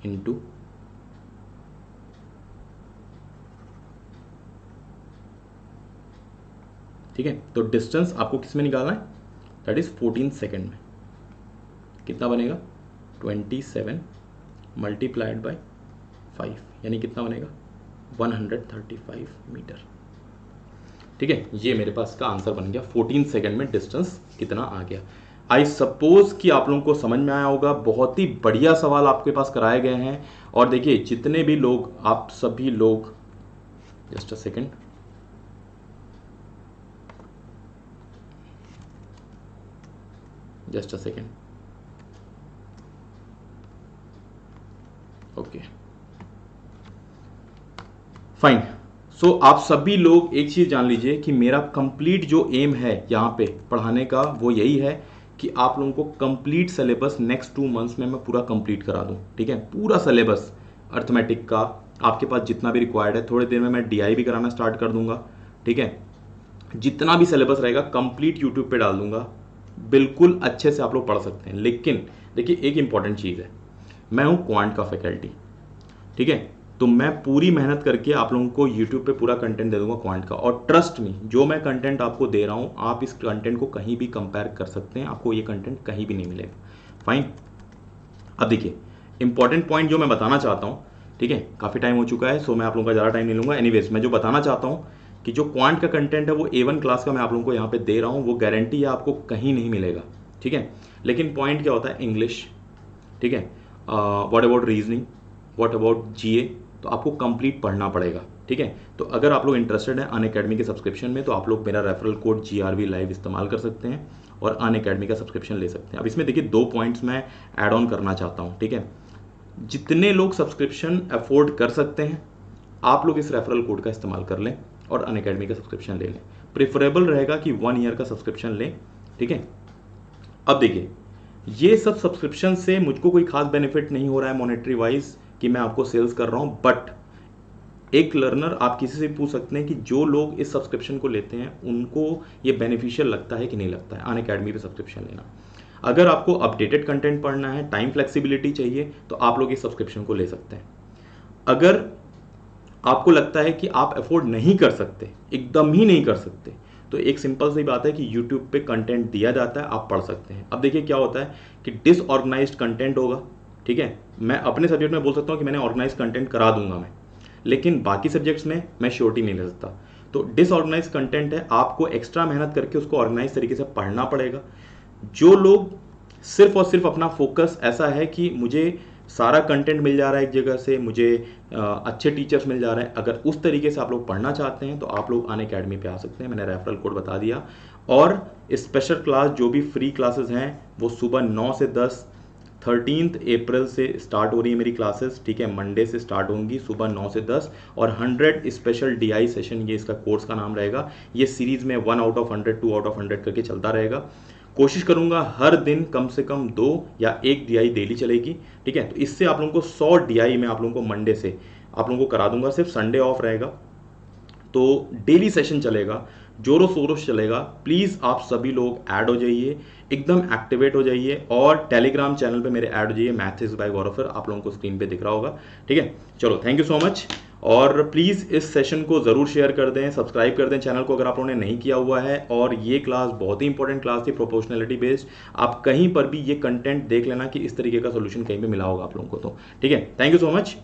इंटू ठीक है, तो डिस्टेंस आपको किस में निकालना है? दैट इज 14 सेकंड में। कितना बनेगा? 27 मल्टीप्लाइड बाय 5, यानी कितना बनेगा? 135 मीटर। ठीक है, ये मेरे पास का आंसर बन गया। 14 सेकंड में डिस्टेंस कितना आ गया। आई सपोज कि आप लोगों को समझ में आया होगा। बहुत ही बढ़िया सवाल आपके पास कराए गए हैं। और देखिए जितने भी लोग, आप सभी लोग, just a second, just a second, okay fine. So आप सभी लोग एक चीज़ जान लीजिए कि मेरा कंप्लीट जो एम है यहाँ पे पढ़ाने का वो यही है कि आप लोगों को कंप्लीट सिलेबस नेक्स्ट 2 मंथ्स में मैं पूरा कंप्लीट करा दूँ। ठीक है, पूरा सिलेबस अर्थमेटिक का आपके पास जितना भी रिक्वायर्ड है। थोड़ी देर में मैं डीआई भी कराना स्टार्ट कर दूंगा। ठीक है, जितना भी सिलेबस रहेगा कंप्लीट यूट्यूब पे डाल दूंगा, बिल्कुल अच्छे से आप लोग पढ़ सकते हैं। लेकिन देखिए एक इंपॉर्टेंट चीज़ है, मैं हूँ क्वांट का फैकल्टी। ठीक है, तो मैं पूरी मेहनत करके आप लोगों को यूट्यूब पे पूरा कंटेंट दे दूंगा क्वांट का। और ट्रस्ट मी, जो मैं कंटेंट आपको दे रहा हूँ आप इस कंटेंट को कहीं भी कंपेयर कर सकते हैं, आपको ये कंटेंट कहीं भी नहीं मिलेगा। फाइन। अब देखिए इंपॉर्टेंट पॉइंट जो मैं बताना चाहता हूँ, ठीक है, काफ़ी टाइम हो चुका है सो मैं आप लोगों का ज़्यादा टाइम नहीं लूँगा। एनीवेज मैं जो बताना चाहता हूँ कि जो क्वांट का कंटेंट है वो A1 क्लास का मैं आप लोगों को यहाँ पे दे रहा हूँ, वो गारंटी है आपको कहीं नहीं मिलेगा। ठीक है, लेकिन पॉइंट क्या होता है, इंग्लिश, ठीक है, what about reasoning, what about GA, तो आपको कंप्लीट पढ़ना पड़ेगा। ठीक है, तो अगर आप लोग इंटरेस्टेड हैं अनअकैडमी के सब्सक्रिप्शन में तो आप लोग मेरा रेफरल कोड GRV लाइव इस्तेमाल कर सकते हैं और अनअकैडमी का सब्सक्रिप्शन ले सकते हैं। अब इसमें देखिए 2 पॉइंट्स मैं ऐड ऑन करना चाहता हूँ। ठीक है, जितने लोग सब्सक्रिप्शन अफोर्ड कर सकते हैं आप लोग इस रेफरल कोड का इस्तेमाल कर लें और अनअकैडमी का सब्सक्रिप्शन ले लें। प्रेफरेबल रहेगा कि 1 ईयर का सब्सक्रिप्शन लें। ठीक है, अब देखिए ये सब सब्सक्रिप्शन से मुझको कोई खास बेनिफिट नहीं हो रहा है मॉनेटरी वाइज कि मैं आपको सेल्स कर रहा हूँ, बट एक लर्नर आप किसी से पूछ सकते हैं कि जो लोग इस सब्सक्रिप्शन को लेते हैं उनको ये बेनिफिशियल लगता है कि नहीं लगता है अनअकैडमी पे सब्सक्रिप्शन लेना। अगर आपको अपडेटेड कंटेंट पढ़ना है, टाइम फ्लेक्सिबिलिटी चाहिए, तो आप लोग इस सब्सक्रिप्शन को ले सकते हैं। अगर आपको लगता है कि आप अफोर्ड नहीं कर सकते, एकदम ही नहीं कर सकते, तो एक सिंपल सी बात है कि YouTube पे कंटेंट दिया जाता है, आप पढ़ सकते हैं। अब देखिए क्या होता है कि डिसऑर्गेनाइज्ड कंटेंट होगा। ठीक है, मैं अपने सब्जेक्ट में बोल सकता हूँ कि मैंने ऑर्गेनाइज कंटेंट करा दूंगा मैं, लेकिन बाकी सब्जेक्ट्स में मैं श्योरिटी नहीं ले सकता। तो डिसऑर्गेनाइज कंटेंट है, आपको एक्स्ट्रा मेहनत करके उसको ऑर्गेनाइज तरीके से पढ़ना पड़ेगा। जो लोग सिर्फ और सिर्फ अपना फोकस ऐसा है कि मुझे सारा कंटेंट मिल जा रहा है एक जगह से, मुझे अच्छे टीचर्स मिल जा रहे हैं, अगर उस तरीके से आप लोग पढ़ना चाहते हैं तो आप लोग अनअकैडमी पे आ सकते हैं। मैंने रेफरल कोड बता दिया। और स्पेशल क्लास जो भी फ्री क्लासेस हैं वो सुबह 9 से 10 13 अप्रैल से स्टार्ट हो रही है मेरी क्लासेस। ठीक है, मंडे से स्टार्ट होंगी सुबह 9 से 10 और 100 स्पेशल DI सेशन, ये इसका कोर्स का नाम रहेगा। ये सीरीज में 1 आउट ऑफ 100 2 आउट ऑफ 100 करके चलता रहेगा। कोशिश करूंगा हर दिन कम से कम 2 या 1 DI डेली चलेगी। ठीक है, तो इससे आप लोगों को 100 DI में आप लोगों को मंडे से आप लोगों को करा दूंगा। सिर्फ संडे ऑफ रहेगा, तो डेली सेशन चलेगा, जोरों शोरों से चलेगा। प्लीज़ आप सभी लोग ऐड हो जाइए, एकदम एक्टिवेट हो जाइए और टेलीग्राम चैनल पे मेरे ऐड हो जाइए, मैथ्स बाय गौरव, आप लोगों को स्क्रीन पे दिख रहा होगा। ठीक है, चलो थैंक यू सो मच। और प्लीज़ इस सेशन को ज़रूर शेयर कर दें, सब्सक्राइब कर दें चैनल को अगर आप लोगों ने नहीं किया हुआ है। और ये क्लास बहुत ही इंपॉर्टेंट क्लास थी, प्रोपोर्शनलिटी बेस्ड। आप कहीं पर भी ये कंटेंट देख लेना कि इस तरीके का सोल्यूशन कहीं भी मिला होगा आप लोगों को। तो ठीक है, थैंक यू सो मच।